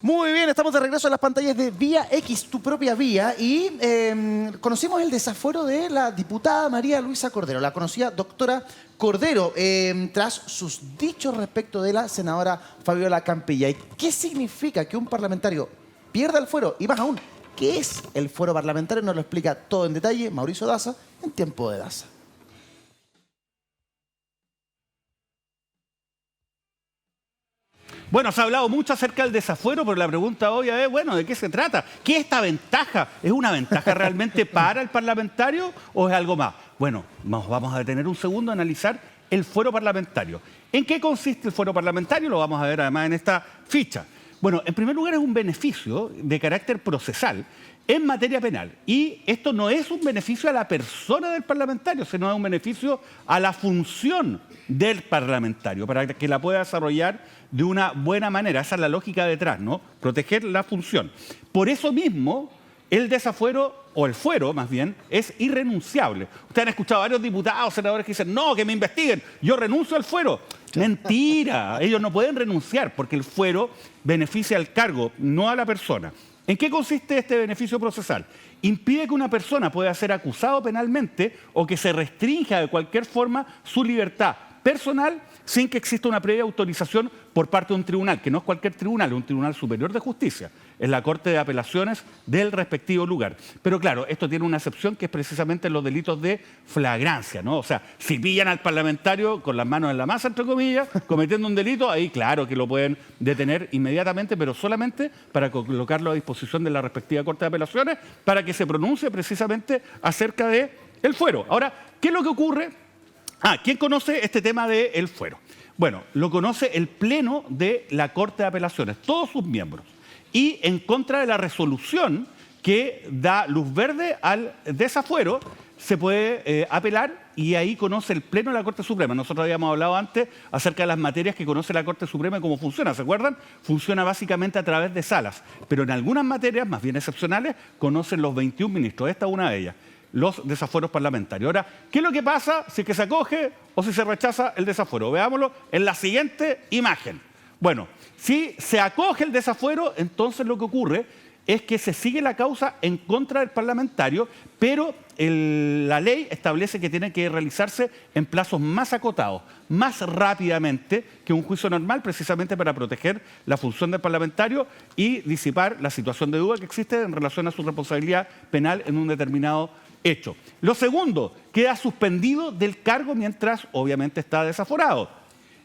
Muy bien, estamos de regreso a las pantallas de Vía X, tu propia vía, y conocimos el desafuero de la diputada María Luisa Cordero, la conocida doctora Cordero, tras sus dichos respecto de la senadora Fabiola Campilla. ¿Y qué significa que un parlamentario pierda el fuero? Y más aún, ¿qué es el fuero parlamentario? Nos lo explica todo en detalle Mauricio Daza en Tiempo de Daza. Bueno, se ha hablado mucho acerca del desafuero, pero la pregunta obvia es, bueno, ¿de qué se trata? ¿Qué es esta ventaja? ¿Es una ventaja realmente para el parlamentario o es algo más? Bueno, nos vamos a detener un segundo a analizar el fuero parlamentario. ¿En qué consiste el fuero parlamentario? Lo vamos a ver además en esta ficha. Bueno, en primer lugar es un beneficio de carácter procesal en materia penal. Y esto no es un beneficio a la persona del parlamentario, sino es un beneficio a la función del parlamentario, para que la pueda desarrollar de una buena manera. Esa es la lógica detrás, ¿no? Proteger la función. Por eso mismo, el desafuero, o el fuero más bien, es irrenunciable. Ustedes han escuchado a varios diputados, senadores que dicen, no, que me investiguen, yo renuncio al fuero. Mentira, ellos no pueden renunciar porque el fuero beneficia al cargo, no a la persona. ¿En qué consiste este beneficio procesal? Impide que una persona pueda ser acusado penalmente o que se restrinja de cualquier forma su libertad personal sin que exista una previa autorización por parte de un tribunal, que no es cualquier tribunal, es un tribunal superior de justicia, es la Corte de Apelaciones del respectivo lugar. Pero claro, esto tiene una excepción que es precisamente los delitos de flagrancia, ¿no? O sea, si pillan al parlamentario con las manos en la masa, entre comillas, cometiendo un delito, ahí claro que lo pueden detener inmediatamente, pero solamente para colocarlo a disposición de la respectiva Corte de Apelaciones para que se pronuncie precisamente acerca del fuero. Ahora, ¿qué es lo que ocurre? ¿Quién conoce este tema del fuero? Bueno, lo conoce el Pleno de la Corte de Apelaciones, todos sus miembros. Y en contra de la resolución que da luz verde al desafuero, se puede apelar y ahí conoce el Pleno de la Corte Suprema. Nosotros habíamos hablado antes acerca de las materias que conoce la Corte Suprema y cómo funciona, ¿se acuerdan? Funciona básicamente a través de salas, pero en algunas materias, más bien excepcionales, conocen los 21 ministros. Esta es una de ellas, los desafueros parlamentarios. Ahora, ¿qué es lo que pasa si es que se acoge o si se rechaza el desafuero? Veámoslo en la siguiente imagen. Bueno, si se acoge el desafuero, entonces lo que ocurre es que se sigue la causa en contra del parlamentario, pero la ley establece que tiene que realizarse en plazos más acotados, más rápidamente que un juicio normal, precisamente para proteger la función del parlamentario y disipar la situación de duda que existe en relación a su responsabilidad penal en un determinado hecho. Lo segundo, queda suspendido del cargo mientras obviamente está desaforado.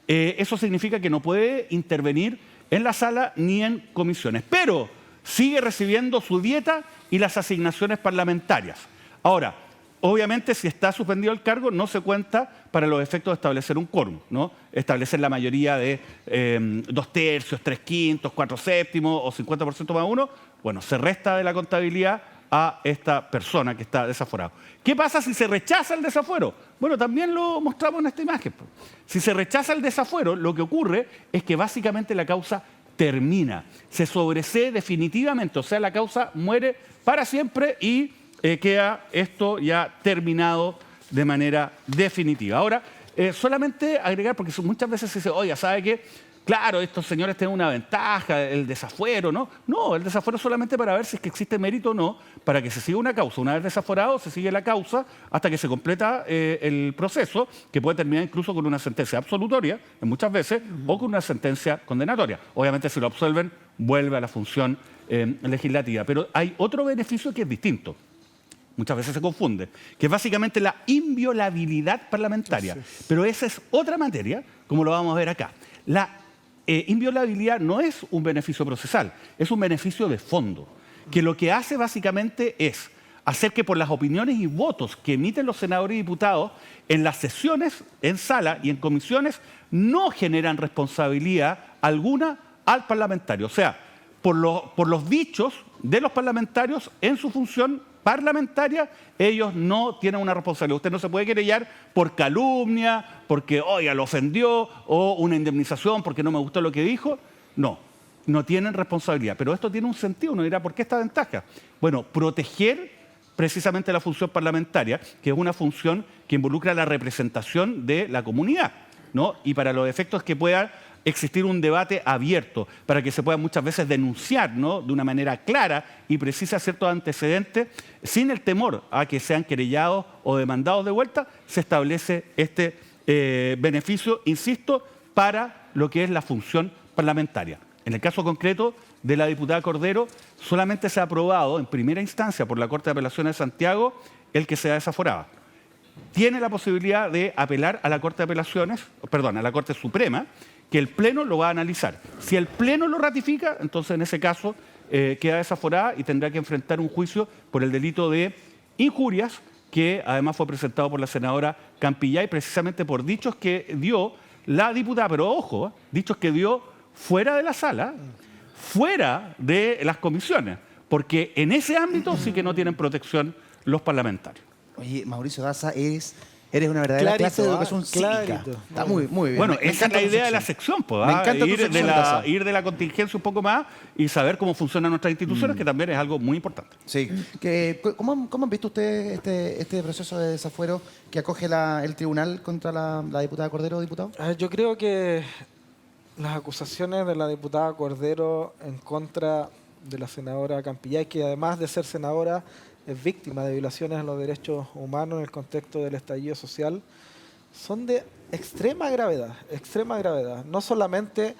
Eso significa que no puede intervenir en la sala ni en comisiones, pero sigue recibiendo su dieta y las asignaciones parlamentarias. Ahora, obviamente si está suspendido el cargo no se cuenta para los efectos de establecer un quórum, ¿no? Establecer la mayoría de 2/3, 3/5, 4/7 o 50% más uno, bueno, se resta de la contabilidad a esta persona que está desaforado. ¿Qué pasa si se rechaza el desafuero? Bueno, también lo mostramos en esta imagen. Si se rechaza el desafuero, lo que ocurre es que básicamente la causa termina, se sobresee definitivamente, o sea, la causa muere para siempre y queda esto ya terminado de manera definitiva. Ahora, solamente agregar, porque muchas veces se dice, oye, ¿sabe qué? Claro, estos señores tienen una ventaja, el desafuero, ¿no? No, el desafuero es solamente para ver si es que existe mérito o no, para que se siga una causa. Una vez desaforado, se sigue la causa hasta que se completa el proceso, que puede terminar incluso con una sentencia absolutoria, en muchas veces, o con una sentencia condenatoria. Obviamente, si lo absuelven, vuelve a la función legislativa. Pero hay otro beneficio que es distinto. Muchas veces se confunde, que es básicamente la inviolabilidad parlamentaria. Pero esa es otra materia, como lo vamos a ver acá. La inviolabilidad no es un beneficio procesal, es un beneficio de fondo, que lo que hace básicamente es hacer que por las opiniones y votos que emiten los senadores y diputados en las sesiones, en sala y en comisiones, no generan responsabilidad alguna al parlamentario. O sea, por los dichos de los parlamentarios en su función parlamentaria, ellos no tienen una responsabilidad. Usted no se puede querellar por calumnia, porque, oiga, lo ofendió, o una indemnización porque no me gustó lo que dijo. No, no tienen responsabilidad. Pero esto tiene un sentido. Uno dirá, ¿por qué esta ventaja? Bueno, proteger precisamente la función parlamentaria, que es una función que involucra la representación de la comunidad, ¿no? Y para los efectos que pueda existir un debate abierto, para que se pueda muchas veces denunciar, ¿no?, de una manera clara y precisa ciertos antecedentes, sin el temor a que sean querellados o demandados de vuelta, se establece este beneficio, insisto, para lo que es la función parlamentaria. En el caso concreto de la diputada Cordero, solamente se ha aprobado en primera instancia por la Corte de Apelaciones de Santiago el que sea desaforada. Tiene la posibilidad de apelar a la Corte de Apelaciones, perdón, a la Corte Suprema, que el Pleno lo va a analizar. Si el Pleno lo ratifica, entonces en ese caso queda desaforada y tendrá que enfrentar un juicio por el delito de injurias, que además fue presentado por la senadora Campillay, precisamente por dichos que dio la diputada, pero ojo, dichos que dio fuera de la sala, fuera de las comisiones, porque en ese ámbito sí que no tienen protección los parlamentarios. Oye, Mauricio Daza, eres una verdadera clase de educación cívica. Está muy bien. Bueno, esa es la idea de la sección, pues, me encanta ir de la contingencia un poco más y saber cómo funcionan nuestras instituciones, que también es algo muy importante. Sí. ¿Cómo han visto ustedes este proceso de desafuero que acoge el tribunal contra la diputada Cordero, diputado? Yo creo que las acusaciones de la diputada Cordero en contra de la senadora Campillay, que además de ser senadora es víctima de violaciones a los derechos humanos en el contexto del estallido social, son de extrema gravedad, no solamente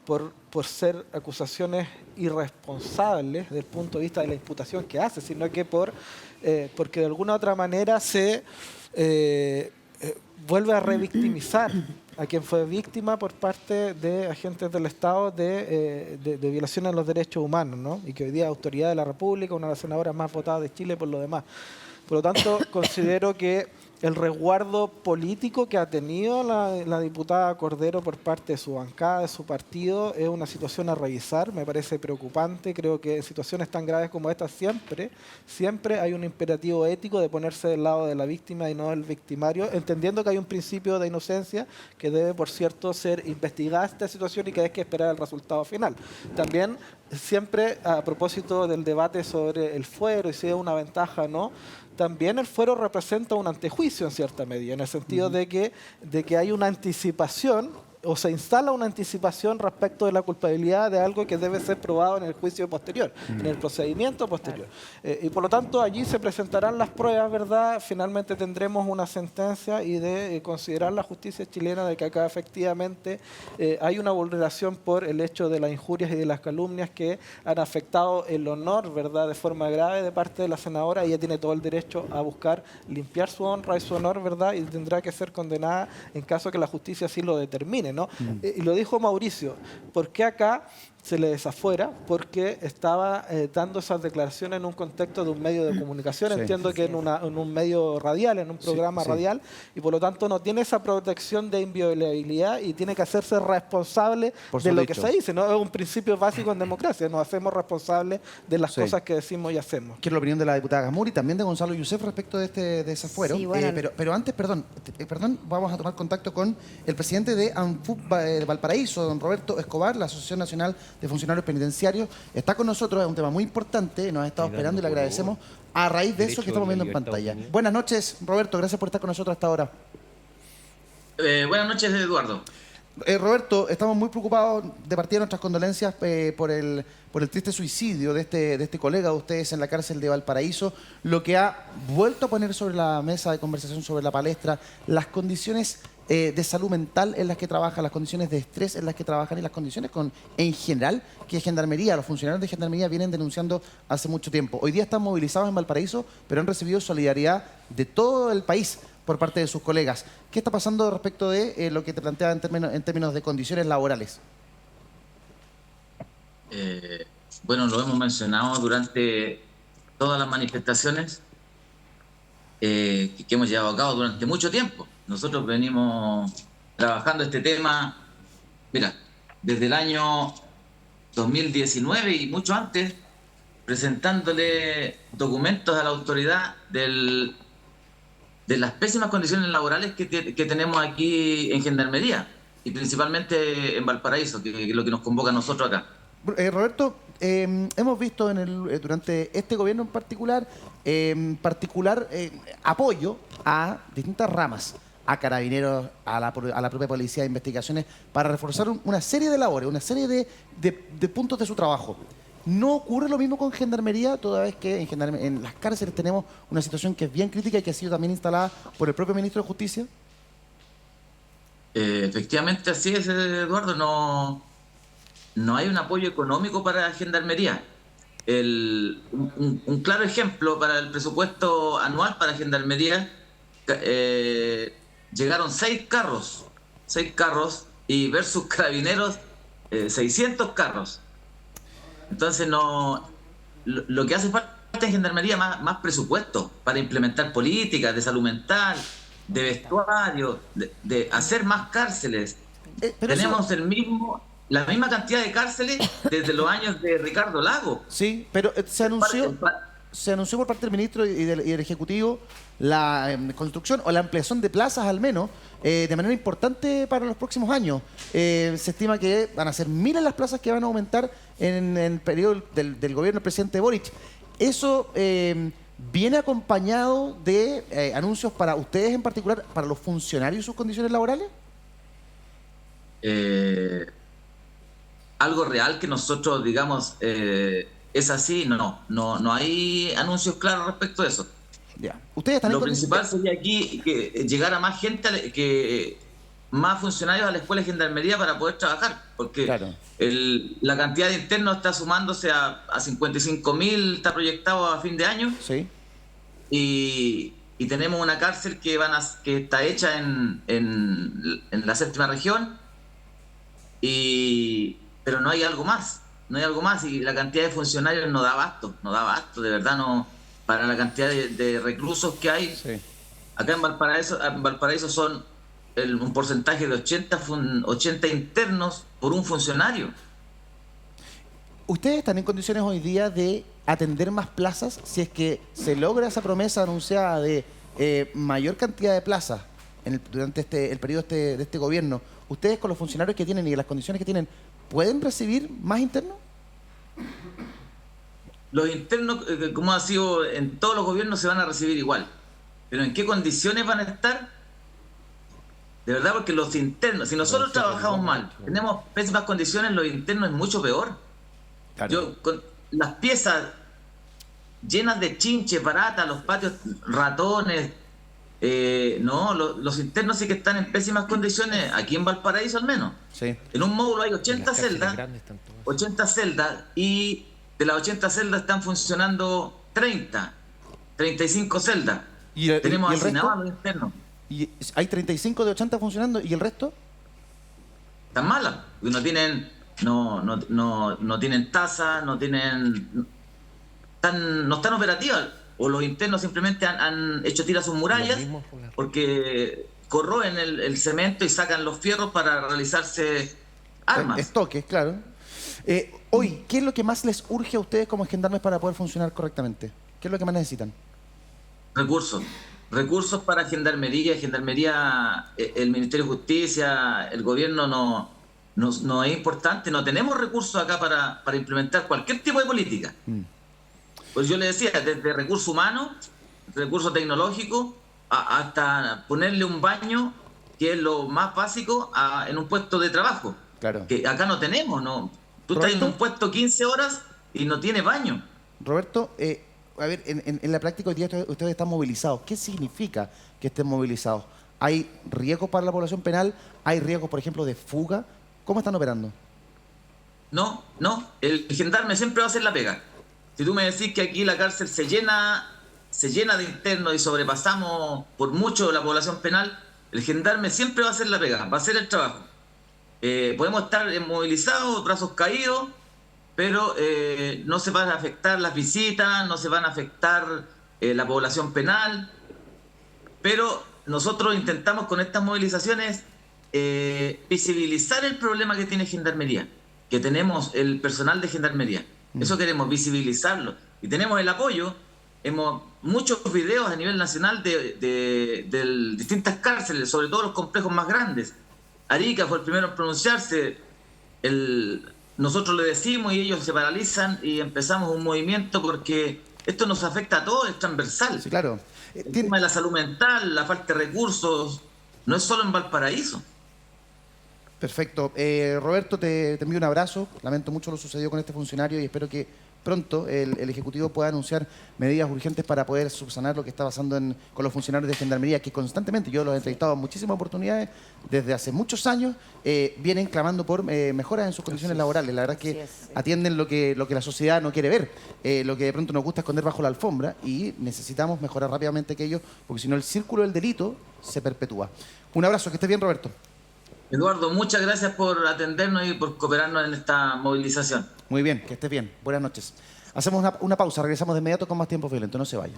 por ser acusaciones irresponsables desde el punto de vista de la imputación que hace, sino que porque de alguna u otra manera se vuelve a revictimizar a quien fue víctima por parte de agentes del Estado de violaciones a los derechos humanos, ¿no? Y que hoy día es autoridad de la República, una de las senadoras más votadas de Chile por lo demás. Por lo tanto, considero que el resguardo político que ha tenido la diputada Cordero por parte de su bancada, de su partido, es una situación a revisar. Me parece preocupante. Creo que en situaciones tan graves como esta siempre hay un imperativo ético de ponerse del lado de la víctima y no del victimario, entendiendo que hay un principio de inocencia que debe, por cierto, ser investigada esta situación y que hay que esperar el resultado final. También, siempre a propósito del debate sobre el fuero y si es una ventaja o no, también el fuero representa un antejuicio en cierta medida, en el sentido de que hay una anticipación o se instala una anticipación respecto de la culpabilidad de algo que debe ser probado en el juicio posterior, en el procedimiento posterior. Y por lo tanto allí se presentarán las pruebas, ¿verdad? Finalmente tendremos una sentencia y de considerar la justicia chilena de que acá efectivamente hay una vulneración por el hecho de las injurias y de las calumnias que han afectado el honor, ¿verdad?, de forma grave de parte de la senadora. Ella tiene todo el derecho a buscar limpiar su honra y su honor, ¿verdad? Y tendrá que ser condenada en caso que la justicia así lo determine, ¿no? Y lo dijo Mauricio, ¿por qué acá se le desafuera? Porque estaba dando esas declaraciones en un contexto de un medio de comunicación, entiendo que en un medio radial, en un programa radial, y por lo tanto no tiene esa protección de inviolabilidad y tiene que hacerse responsable de lo que se dice, ¿no? Es un principio básico en democracia, nos hacemos responsables de las cosas que decimos y hacemos. Quiero la opinión de la diputada Gamuri y también de Gonzalo Youssef respecto de este desafuero. Sí, bueno. Pero antes, perdón, vamos a tomar contacto con el presidente de ANFUP Valparaíso, don Roberto Escobar, la Asociación Nacional de Funcionarios Penitenciarios. Está con nosotros, es un tema muy importante, nos ha estado esperando y le agradecemos a raíz de eso que estamos viendo en pantalla. Buenas noches, Roberto, gracias por estar con nosotros hasta ahora. Buenas noches, Eduardo. Roberto, estamos muy preocupados de partida nuestras condolencias por el triste suicidio de este colega de ustedes en la cárcel de Valparaíso, lo que ha vuelto a poner sobre la mesa de conversación, sobre la palestra, las condiciones de salud mental en las que trabajan, las condiciones de estrés en las que trabajan y las condiciones en general que Gendarmería, los funcionarios de Gendarmería vienen denunciando hace mucho tiempo. Hoy día están movilizados en Valparaíso, pero han recibido solidaridad de todo el país por parte de sus colegas. ¿Qué está pasando respecto de lo que te planteaba en términos de condiciones laborales? Bueno, lo hemos mencionado durante todas las manifestaciones que hemos llevado a cabo durante mucho tiempo. Nosotros venimos trabajando este tema, mira, desde el año 2019 y mucho antes, presentándole documentos a la autoridad de las pésimas condiciones laborales que tenemos aquí en Gendarmería y principalmente en Valparaíso, que es lo que nos convoca a nosotros acá. Roberto, hemos visto durante este gobierno en particular, apoyo a distintas ramas a Carabineros, a la propia Policía de Investigaciones, para reforzar una serie de labores, una serie de puntos de su trabajo. ¿No ocurre lo mismo con Gendarmería, toda vez que en las cárceles tenemos una situación que es bien crítica y que ha sido también instalada por el propio Ministro de Justicia? Efectivamente, así es, Eduardo. No hay un apoyo económico para Gendarmería. Un claro ejemplo para el presupuesto anual para Gendarmería, llegaron 6 carros y versus Carabineros 600 carros. Entonces lo que hace falta en Gendarmería más presupuesto para implementar políticas de salud mental, de vestuario, de hacer más cárceles. Pero Tenemos eso- la misma cantidad de cárceles desde los años de Ricardo Lago. Sí, pero se anunció por parte del ministro y del Ejecutivo la construcción o la ampliación de plazas al menos de manera importante para los próximos años. Se estima que van a ser miles las plazas que van a aumentar en el periodo del gobierno del presidente Boric. ¿Eso viene acompañado de anuncios para ustedes en particular, para los funcionarios y sus condiciones laborales? Algo real que nosotros digamos es así, no hay anuncios claros respecto a eso. Ya. Ustedes están en Lo condi- principal sería aquí que llegara más gente, más funcionarios a la escuela de Gendarmería para poder trabajar, porque Claro. la cantidad de internos está sumándose a 55.000, está proyectado a fin de año, Sí. y tenemos una cárcel que está hecha en la séptima región, pero no hay algo más, y la cantidad de funcionarios no da abasto, de verdad no, para la cantidad de reclusos que hay. Sí. Acá en Valparaíso son un porcentaje de 80 internos por un funcionario. ¿Ustedes están en condiciones hoy día de atender más plazas si es que se logra esa promesa anunciada de mayor cantidad de plazas durante el periodo de este gobierno? ¿Ustedes con los funcionarios que tienen y las condiciones que tienen pueden recibir más internos? Los internos, como ha sido en todos los gobiernos, se van a recibir igual. Pero ¿en qué condiciones van a estar? De verdad, porque los internos, si nosotros trabajamos mal, tenemos pésimas condiciones, los internos es mucho peor. Con las piezas llenas de chinche, baratas, los patios ratones, los internos sí que están en pésimas condiciones, aquí en Valparaíso al menos. Sí. En un módulo hay 80 celdas y de las 80 celdas están funcionando 35 celdas. Tenemos ¿Y el resto? hacinados a los internos. ¿Y hay 35 de 80 funcionando y el resto? Están malas, porque no tienen taza, no están operativas, o los internos simplemente han hecho tiras sus murallas porque corroen el cemento y sacan los fierros para realizarse armas. Estoques, claro. Hoy, ¿qué es lo que más les urge a ustedes como gendarmes para poder funcionar correctamente? ¿Qué es lo que más necesitan? Recursos para Gendarmería, el Ministerio de Justicia, el gobierno no es importante, no tenemos recursos acá para implementar cualquier tipo de política. Pues yo le decía, desde recursos humanos, recursos tecnológicos, hasta ponerle un baño, que es lo más básico, en un puesto de trabajo. Claro. Que acá no tenemos, ¿no? Tú estás en un puesto 15 horas y no tienes baño. Roberto, a ver, en la práctica hoy día ustedes están movilizados. ¿Qué significa que estén movilizados? ¿Hay riesgos para la población penal? ¿Hay riesgos, por ejemplo, de fuga? ¿Cómo están operando? No, el gendarme siempre va a hacer la pega. Si tú me decís que aquí la cárcel se llena de internos y sobrepasamos por mucho la población penal, el gendarme siempre va a hacer la pega, va a hacer el trabajo. Podemos estar movilizados, brazos caídos, pero no se van a afectar las visitas, no se van a afectar la población penal, pero nosotros intentamos con estas movilizaciones visibilizar el problema que tiene Gendarmería, que tenemos el personal de Gendarmería. Eso queremos visibilizarlo. Y tenemos el apoyo, muchos videos a nivel nacional de distintas cárceles, sobre todo los complejos más grandes. Arica fue el primero en pronunciarse. Nosotros le decimos y ellos se paralizan y empezamos un movimiento porque esto nos afecta a todos, es transversal. Sí, claro. El tema de la salud mental, la falta de recursos, no es solo en Valparaíso. Perfecto. Roberto, te envío un abrazo. Lamento mucho lo sucedido con este funcionario y espero que pronto el Ejecutivo pueda anunciar medidas urgentes para poder subsanar lo que está pasando con los funcionarios de Gendarmería, que constantemente, yo los he entrevistado en muchísimas oportunidades, desde hace muchos años, vienen clamando por mejoras en sus condiciones laborales. La verdad es que atienden lo que la sociedad no quiere ver, lo que de pronto nos gusta esconder bajo la alfombra, y necesitamos mejorar rápidamente aquello, porque si no el círculo del delito se perpetúa. Un abrazo, que estés bien, Roberto. Eduardo, muchas gracias por atendernos y por cooperarnos en esta movilización. Muy bien, que estés bien. Buenas noches. Hacemos una pausa, regresamos de inmediato con más Tiempos Violentos. No se vayan.